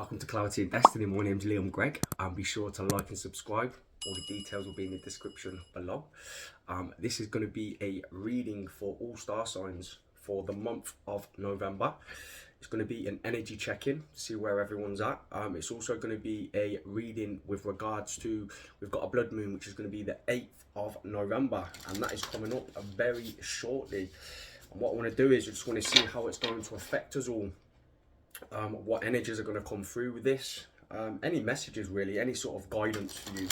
Welcome to Clarity and Destiny. My name's Liam Gregg. Be sure to like and subscribe. All the details will be in the description below. This is going to be a reading for all star signs for the month of November. It's going to be an energy check-in, see where everyone's at. It's also going to be a reading with regards to, we've got a blood moon, which is going to be the 8th of November, and that is coming up very shortly. And what I want to do is I just want to see how it's going to affect us all. What energies are going to come through with this, any messages really, any sort of guidance for you.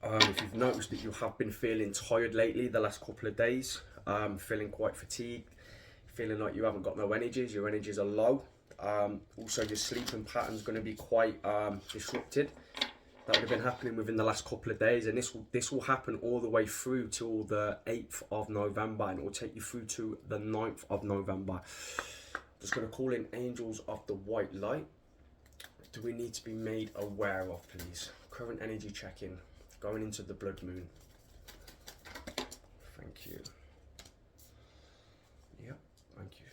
If you've noticed that you have been feeling tired lately the last couple of days, feeling quite fatigued, feeling like you haven't got no energies, your energies are low. Also your sleeping pattern is going to be quite disrupted. That would have been happening within the last couple of days, and this will happen all the way through till the 8th of November, and it will take you through to the 9th of November. Just going to call in angels of the white light. Do we need to be made aware of, please? Current energy check-in, going into the blood moon. Thank you. Yep, thank you.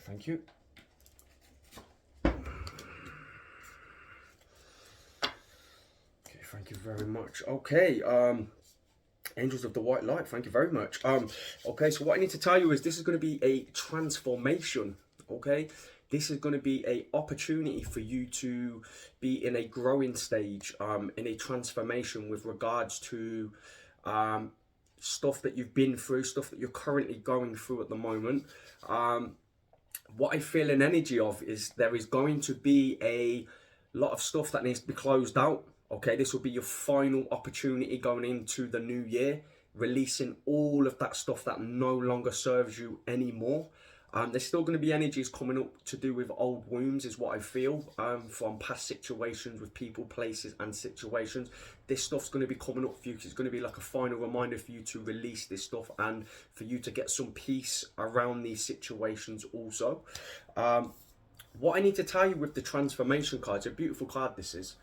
Thank you. Okay, thank you very much. Okay, angels of the white light, thank you very much. Okay, so what I need to tell you is this is going to be a transformation. Okay, this is going to be a opportunity for you to be in a growing stage, in a transformation with regards to stuff that you've been through, stuff that you're currently going through at the moment. What I feel an energy of is there is going to be a lot of stuff that needs to be closed out. Okay, this will be your final opportunity going into the new year, releasing all of that stuff that no longer serves you anymore. There's still going to be energies coming up to do with old wounds, is what I feel, from past situations with people, places and situations. This stuff's going to be coming up for you because it's going to be like a final reminder for you to release this stuff and for you to get some peace around these situations also. What I need to tell you with the transformation card, it's a beautiful card this is.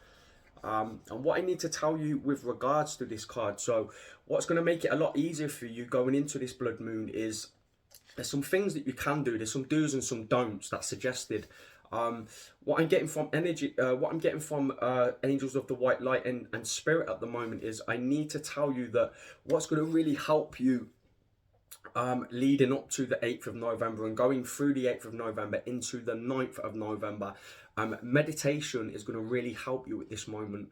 And what I need to tell you with regards to this card, so what's going to make it a lot easier for you going into this blood moon is there's some things that you can do. There's some do's and some don'ts that's suggested. What I'm getting from energy, what I'm getting from angels of the white light and spirit at the moment is I need to tell you that what's going to really help you leading up to the 8th of November and going through the 8th of November into the 9th of November, meditation is going to really help you at this moment.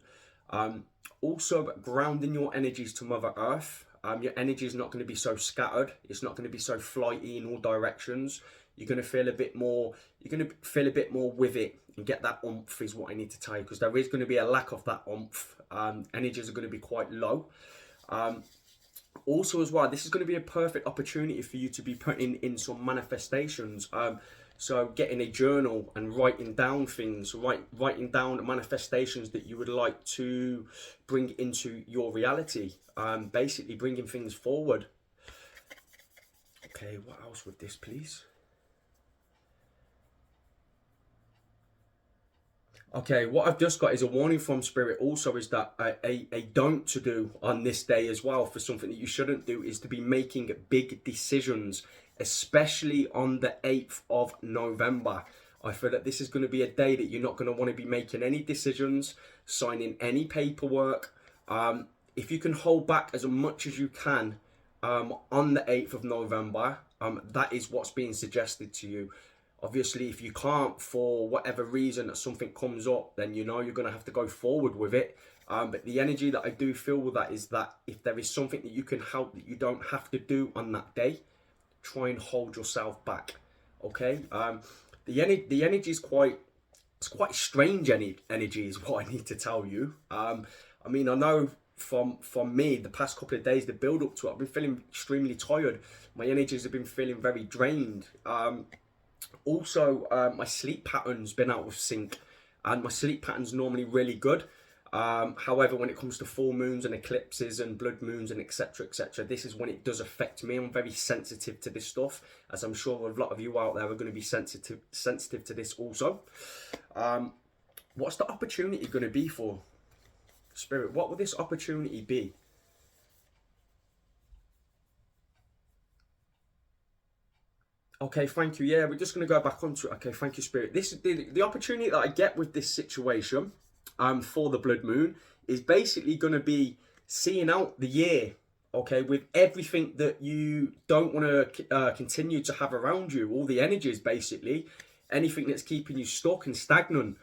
Also grounding your energies to Mother Earth. Your energy is not going to be so scattered. It's not going to be so flighty in all directions. You're going to feel a bit more, with it and get that oomph is what I need to tell you, because there is going to be a lack of that oomph. Energies are going to be quite low. Also as well, this is going to be a perfect opportunity for you to be putting in some manifestations. So getting a journal and writing down things, writing down manifestations that you would like to bring into your reality. Basically bringing things forward. Okay, what else with this, please? Okay, what I've just got is a warning from Spirit also is that a don't to do on this day as well for something that you shouldn't do is to be making big decisions, especially on the 8th of November. I feel that this is going to be a day that you're not going to want to be making any decisions, signing any paperwork. If you can hold back as much as you can on the 8th of November, that is what's being suggested to you. Obviously, if you can't, for whatever reason, that something comes up, then you know you're going to have to go forward with it. But the energy that I do feel with that is that if there is something that you can help that you don't have to do on that day, try and hold yourself back. Okay? The energy is quite strange energy is what I need to tell you. I mean, I know from me, the past couple of days, the build up to it, I've been feeling extremely tired. My energies have been feeling very drained. Also, my sleep pattern's been out of sync, and my sleep pattern's normally really good. However, when it comes to full moons and eclipses and blood moons and etc., this is when it does affect me. I'm very sensitive to this stuff, as I'm sure a lot of you out there are going to be sensitive to this also. What's the opportunity going to be for Spirit? What will this opportunity be? Okay, thank you. Yeah, we're just going to go back onto it. Okay, thank you, Spirit. This is the opportunity that I get with this situation, for the blood moon is basically going to be seeing out the year. Okay, with everything that you don't want to continue to have around you, all the energies, basically, anything that's keeping you stuck and stagnant.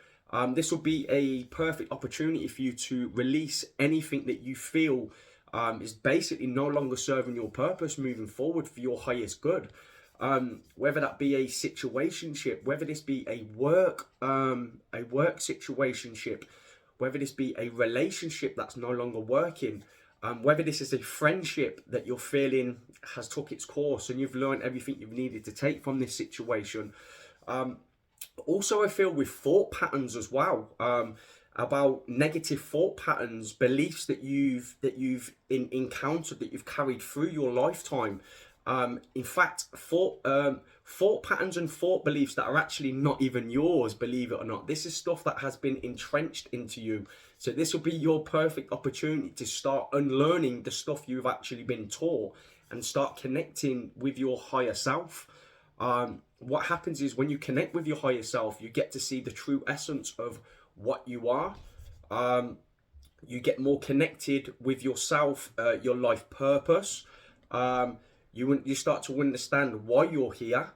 This will be a perfect opportunity for you to release anything that you feel is basically no longer serving your purpose moving forward for your highest good. Whether that be a situationship, whether this be a work situationship, whether this be a relationship that's no longer working, whether this is a friendship that you're feeling has took its course and you've learned everything you've needed to take from this situation. Also, I feel with thought patterns as well, about negative thought patterns, beliefs that encountered, that you've carried through your lifetime. In fact, thought patterns and thought beliefs that are actually not even yours, believe it or not. This is stuff that has been entrenched into you. So this will be your perfect opportunity to start unlearning the stuff you've actually been taught and start connecting with your higher self. What happens is when you connect with your higher self, you get to see the true essence of what you are. You get more connected with yourself, your life purpose. You start to understand why you're here.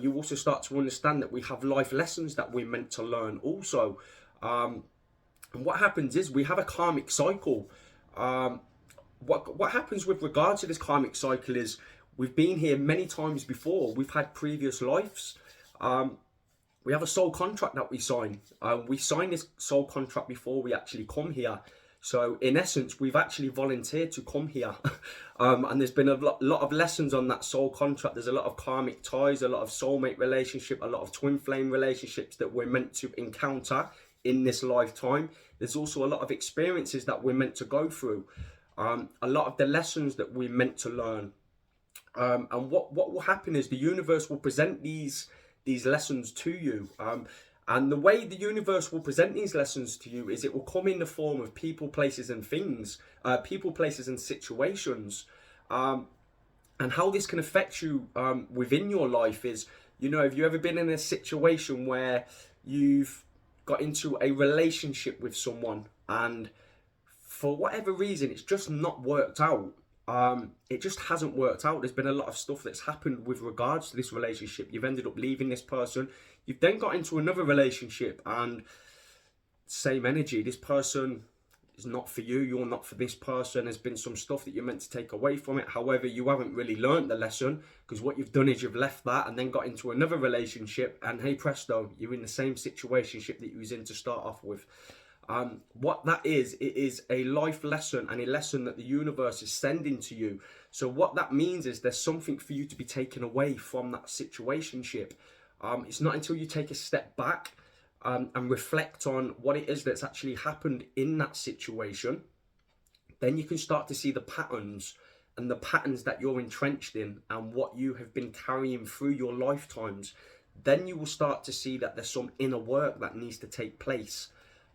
You also start to understand that we have life lessons that we're meant to learn also. And what happens is we have a karmic cycle. What happens with regard to this karmic cycle is we've been here many times before. We've had previous lives. We have a soul contract that we sign. We sign this soul contract before we actually come here. So in essence, we've actually volunteered to come here. And there's been a lot of lessons on that soul contract. There's a lot of karmic ties, a lot of soulmate relationship, a lot of twin flame relationships that we're meant to encounter in this lifetime. There's also a lot of experiences that we're meant to go through. A lot of the lessons that we're meant to learn. And what will happen is the universe will present these lessons to you. And the way the universe will present these lessons to you is it will come in the form of people, places and things, people, places and situations. And how this can affect you within your life is, have you ever been in a situation where you've got into a relationship with someone and for whatever reason, it's just not worked out? It just hasn't worked out. There's been a lot of stuff that's happened with regards to this relationship. You've ended up leaving this person. You've then got into another relationship and same energy. This person is not for you. You're not for this person. There's been some stuff that you're meant to take away from it. However, you haven't really learned the lesson because what you've done is you've left that and then got into another relationship and hey presto, you're in the same situationship that you was in to start off with. What that is, it is a life lesson and a lesson that the universe is sending to you. So what that means is there's something for you to be taken away from that situationship. It's not until you take a step back and reflect on what it is that's actually happened in that situation, then you can start to see the patterns and the patterns that you're entrenched in and what you have been carrying through your lifetimes. Then you will start to see that there's some inner work that needs to take place.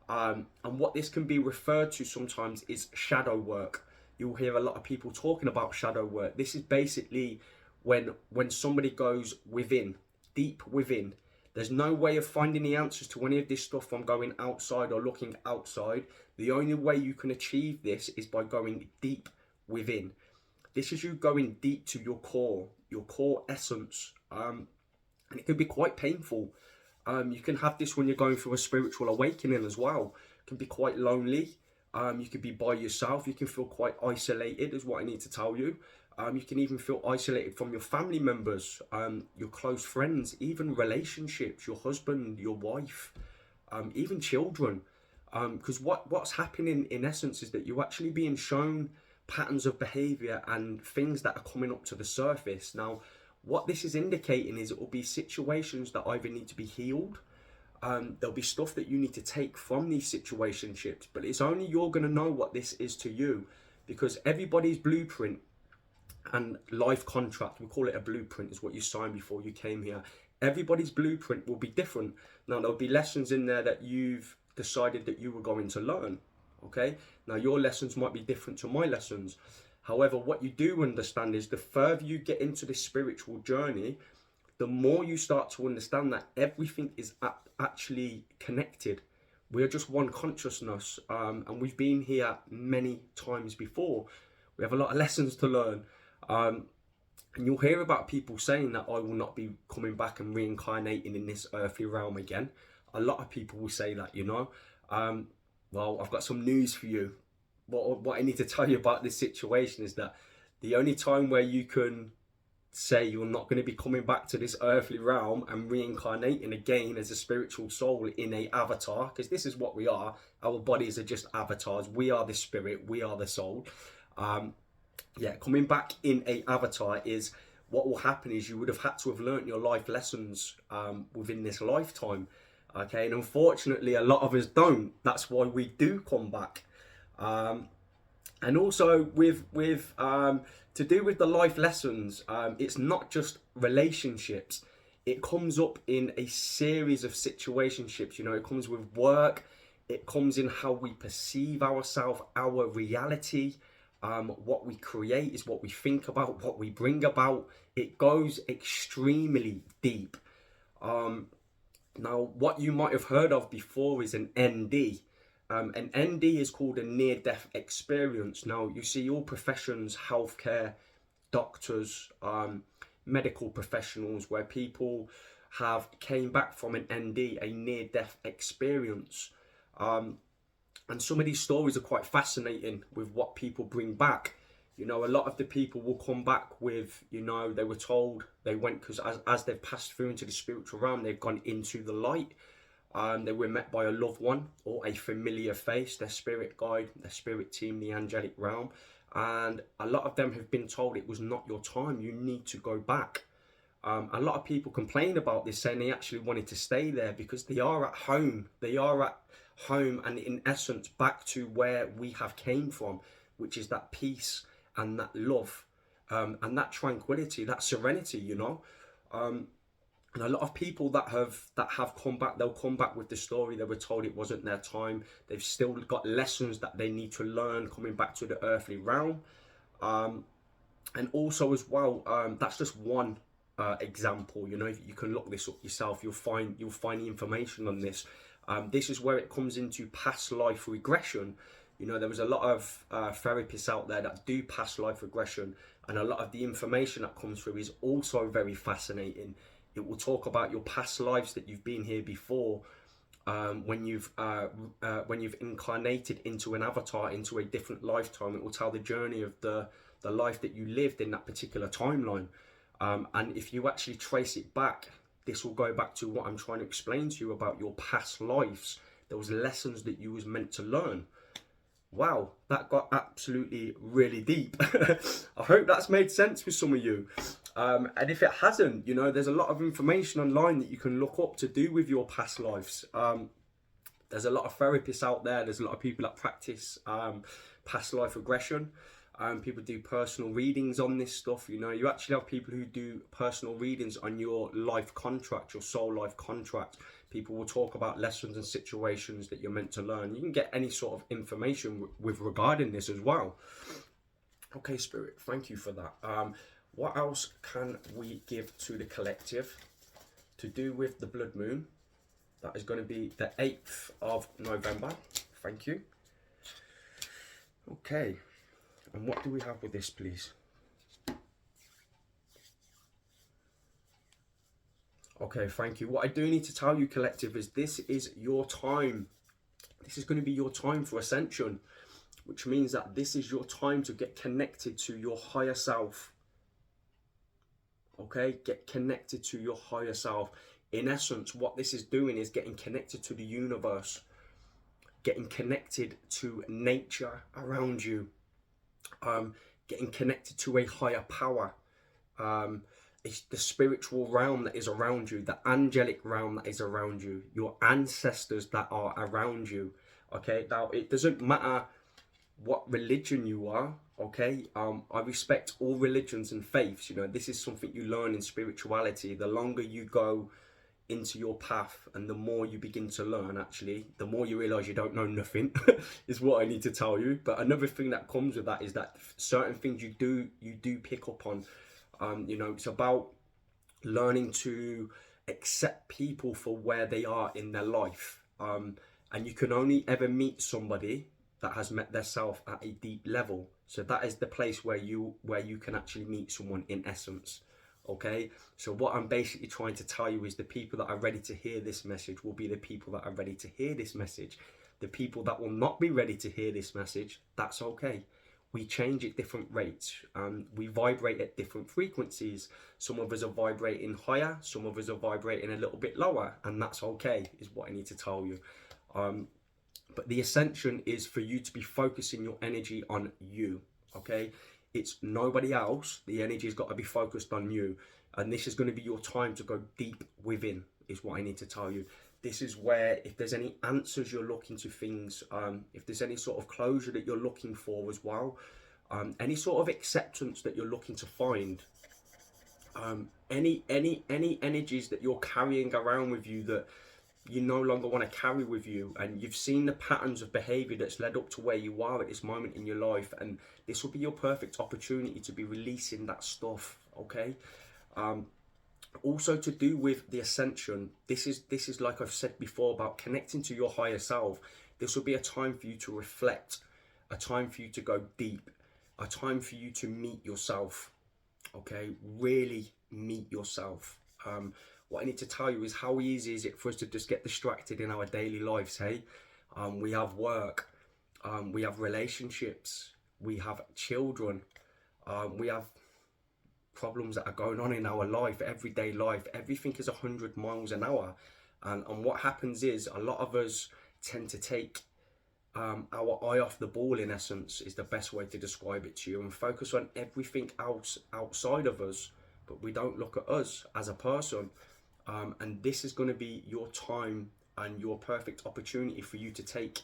And what this can be referred to sometimes is shadow work. You'll hear a lot of people talking about shadow work. This is basically when somebody goes within, deep within. There's no way of finding the answers to any of this stuff from going outside or looking outside. The only way you can achieve this is by going deep within. This is you going deep to your core essence. And it can be quite painful. You can have this when you're going through a spiritual awakening as well. It can be quite lonely. You can be by yourself. You can feel quite isolated, is what I need to tell you. You can even feel isolated from your family members, your close friends, even relationships, your husband, your wife, even children. Because what's happening in essence is that you're actually being shown patterns of behavior and things that are coming up to the surface. Now, what this is indicating is it will be situations that either need to be healed. There'll be stuff that you need to take from these situationships, but it's only you're going to know what this is to you, because everybody's blueprint and life contract, we call it a blueprint, is what you signed before you came here. Everybody's blueprint will be different. Now, there'll be lessons in there that you've decided that you were going to learn. Okay, now your lessons might be different to my lessons. However, what you do understand is the further you get into this spiritual journey, the more you start to understand that everything is actually connected. We are just one consciousness, and we've been here many times before. We have a lot of lessons to learn. And you'll hear about people saying that I will not be coming back and reincarnating in this earthly realm again. A lot of people will say that, you know. Well, I've got some news for you. What I need to tell you about this situation is that the only time where you can say you're not going to be coming back to this earthly realm and reincarnating again as a spiritual soul in a avatar, because this is what we are. Our bodies are just avatars. We are the spirit. We are the soul. Coming back in a avatar is what will happen is you would have had to have learnt your life lessons within this lifetime. Okay, and unfortunately a lot of us don't. That's why we do come back. And also with to do with the life lessons, it's not just relationships. It comes up in a series of situationships. You know, it comes with work. It comes in how we perceive ourselves, our reality. What we create is what we think about, what we bring about. It goes extremely deep. Now, what you might have heard of before is an ND. An ND is called a near-death experience. Now, you see all professions, healthcare, doctors, medical professionals, where people have came back from an ND, a near-death experience. And some of these stories are quite fascinating with what people bring back. You know, a lot of the people will come back with, you know, they were told they went, because as they've passed through into the spiritual realm, they've gone into the light. They were met by a loved one or a familiar face, their spirit guide, their spirit team, the angelic realm. And a lot of them have been told it was not your time, you need to go back. A lot of people complain about this, saying they actually wanted to stay there because they are at home. They are at home and in essence back to where we have came from, which is that peace and that love, and that tranquility, that serenity, you know. And a lot of people that have come back, they'll come back with the story they were told it wasn't their time. They've still got lessons that they need to learn coming back to the earthly realm. And also as well, that's just one example. You know, you can look this up yourself. You'll find the information on this. This is where it comes into past life regression. You know, there was a lot of therapists out there that do past life regression, and a lot of the information that comes through is also very fascinating. It will talk about your past lives that you've been here before, when you've incarnated into an avatar, into a different lifetime. It will tell the journey of the life that you lived in that particular timeline. And if you actually trace it back, this will go back to what I'm trying to explain to you about your past lives. There was lessons that you was meant to learn. Wow, that got absolutely really deep. I hope that's made sense with some of you. And if it hasn't, you know, there's a lot of information online that you can look up to do with your past lives. There's a lot of therapists out there. There's a lot of people that practice past life regression. People do personal readings on this stuff. You know, you actually have people who do personal readings on your life contract, your soul life contract. People will talk about lessons and situations that you're meant to learn. You can get any sort of information with regarding this as well. Okay, Spirit, thank you for that. What else can we give to the collective to do with the blood moon? That is going to be the 8th of November. Thank you. Okay. And what do we have with this, please? Okay, thank you. What I do need to tell you, collective, is this is your time. This is going to be your time for ascension, which means that this is your time to get connected to your higher self. Okay, get connected to your higher self. In essence, what this is doing is getting connected to the universe, getting connected to nature around you, getting connected to a higher power. It's the spiritual realm that is around you, the angelic realm that is around you, your ancestors that are around you. Okay, now it doesn't matter what religion you are. Okay, I respect all religions and faiths. You know, this is something you learn in spirituality. The longer you go into your path and the more you begin to learn, actually, the more you realize you don't know nothing is what I need to tell you. But another thing that comes with that is that certain things you do pick up on. You know, it's about learning to accept people for where they are in their life. And you can only ever meet somebody that has met themselves at a deep level. So that is the place where you can actually meet someone in essence. Okay, so what I'm basically trying to tell you is the people that are ready to hear this message will be the people that are ready to hear this message. The people that will not be ready to hear this message, that's okay. We change at different rates. We vibrate at different frequencies. Some of us are vibrating higher, some of us are vibrating a little bit lower, and that's okay, is what I need to tell you. But the ascension is for you to be focusing your energy on you, okay? It's nobody else. The energy has got to be focused on you. And this is going to be your time to go deep within, is what I need to tell you. This is where, if there's any answers you're looking to things, if there's any sort of closure that you're looking for as well, any sort of acceptance that you're looking to find, any energies that you're carrying around with you that you no longer want to carry with you, and you've seen the patterns of behavior that's led up to where you are at this moment in your life, and this will be your perfect opportunity to be releasing that stuff. Okay, also to do with the ascension, this is like I've said before about connecting to your higher self. This will be a time for you to reflect, a time for you to go deep, a time for you to meet yourself. Okay, really meet yourself. What I need to tell you is how easy is it for us to just get distracted in our daily lives, hey? We have work, we have relationships, we have children, we have problems that are going on in our life, everyday life. Everything is 100 miles an hour. And what happens is a lot of us tend to take our eye off the ball, in essence, is the best way to describe it to you, and focus on everything else outside of us, but we don't look at us as a person. And this is going to be your time and your perfect opportunity for you to take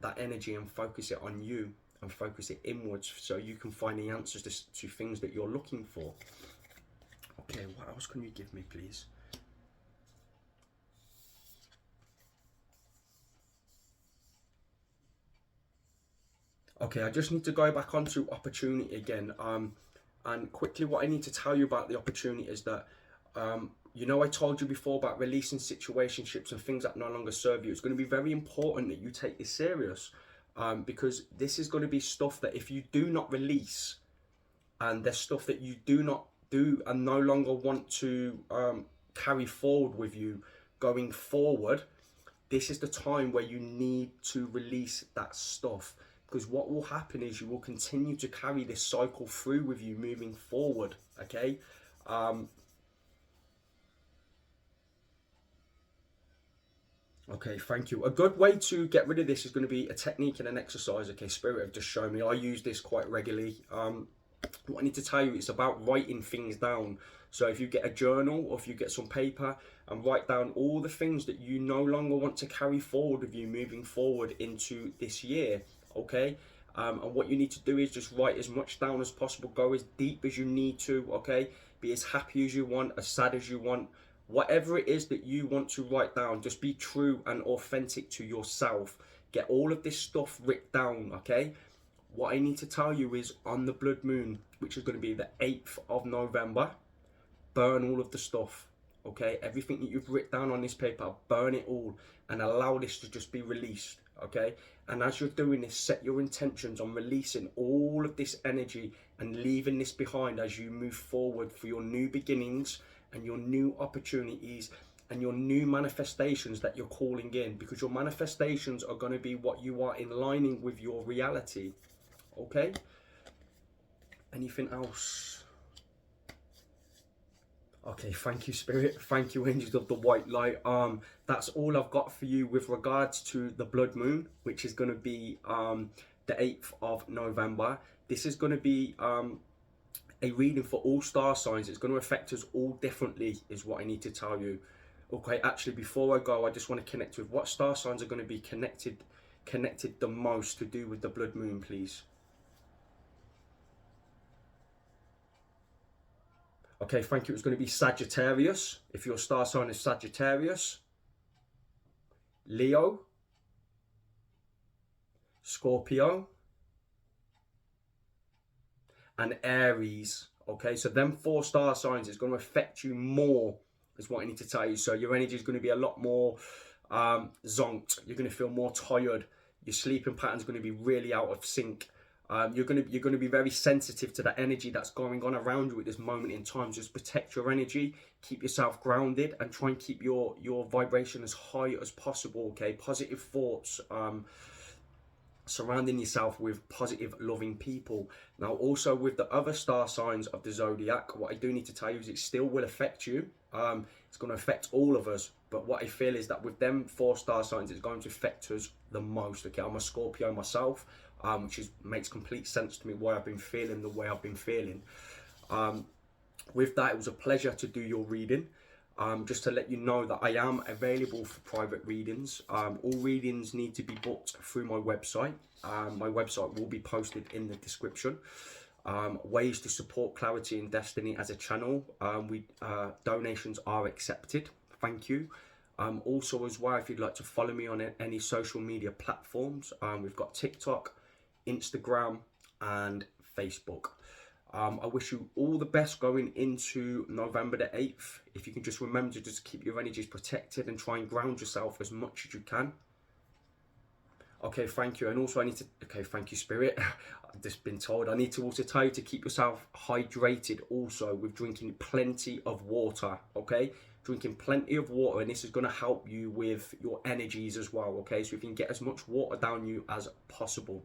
that energy and focus it on you and focus it inwards, so you can find the answers to things that you're looking for. Okay, what else can you give me, please? Okay, I just need to go back onto opportunity again. And quickly, what I need to tell you about the opportunity is that, you know, I told you before about releasing situationships and things that no longer serve you. It's going to be very important that you take this serious, because this is going to be stuff that if you do not release, and there's stuff that you do not do and no longer want to carry forward with you going forward, this is the time where you need to release that stuff. Because what will happen is you will continue to carry this cycle through with you moving forward, okay? Okay, thank you. A good way to get rid of this is going to be a technique and an exercise. Okay, Spirit have just shown me. I use this quite regularly. What I need to tell you is about writing things down. So if you get a journal or if you get some paper and write down all the things that you no longer want to carry forward with you moving forward into this year, okay? And what you need to do is just write as much down as possible. Go as deep as you need to, okay? Be as happy as you want, as sad as you want. Whatever it is that you want to write down, just be true and authentic to yourself. Get all of this stuff written down, okay? What I need to tell you is on the blood moon, which is going to be the 8th of November, burn all of the stuff, okay? Everything that you've written down on this paper, burn it all and allow this to just be released, okay? And as you're doing this, set your intentions on releasing all of this energy and leaving this behind as you move forward for your new beginnings and your new opportunities and your new manifestations that you're calling in, because your manifestations are going to be what you are in lining with your reality. Okay, anything else? Okay, thank you, Spirit. Thank you, Angels of the White Light. That's all I've got for you with regards to the blood moon, which is going to be the 8th of November. This is going to be a reading for all star signs. It's going to affect us all differently, is what I need to tell you. Okay, actually, before I go, I just want to connect with what star signs are going to be connected the most to do with the blood moon, please. Okay, thank you. It's going to be Sagittarius, if your star sign is Sagittarius, Leo, Scorpio, and Aries. Okay, so them 4-star signs is going to affect you more, is what I need to tell you. So your energy is going to be a lot more zonked. You're going to feel more tired. Your sleeping pattern is going to be really out of sync. You're going to be very sensitive to the energy that's going on around you at this moment in time. Just protect your energy, keep yourself grounded, and try and keep your vibration as high as possible. Okay, positive thoughts. Surrounding yourself with positive, loving people. Now, also with the other star signs of the zodiac, what I do need to tell you is it still will affect you. It's going to affect all of us. But what I feel is that with them 4-star signs, it's going to affect us the most. Okay, I'm a Scorpio myself, which makes complete sense to me why I've been feeling the way I've been feeling. With that, it was a pleasure to do your reading. Just to let you know that I am available for private readings. All readings need to be booked through my website. My website will be posted in the description. Ways to support Clarity and Destiny as a channel. Donations are accepted. Thank you. Also as well, if you'd like to follow me on any social media platforms, we've got TikTok, Instagram and Facebook. I wish you all the best going into November the 8th. If you can just remember to just keep your energies protected and try and ground yourself as much as you can. Okay, thank you. And also thank you, Spirit. I've just been told I need to also tell you to keep yourself hydrated also with drinking plenty of water, okay? Drinking plenty of water, and this is going to help you with your energies as well, okay? So if you can get as much water down you as possible.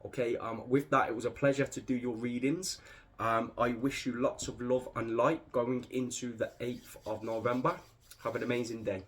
Okay, with that, it was a pleasure to do your readings. I wish you lots of love and light going into the 8th of November. Have an amazing day.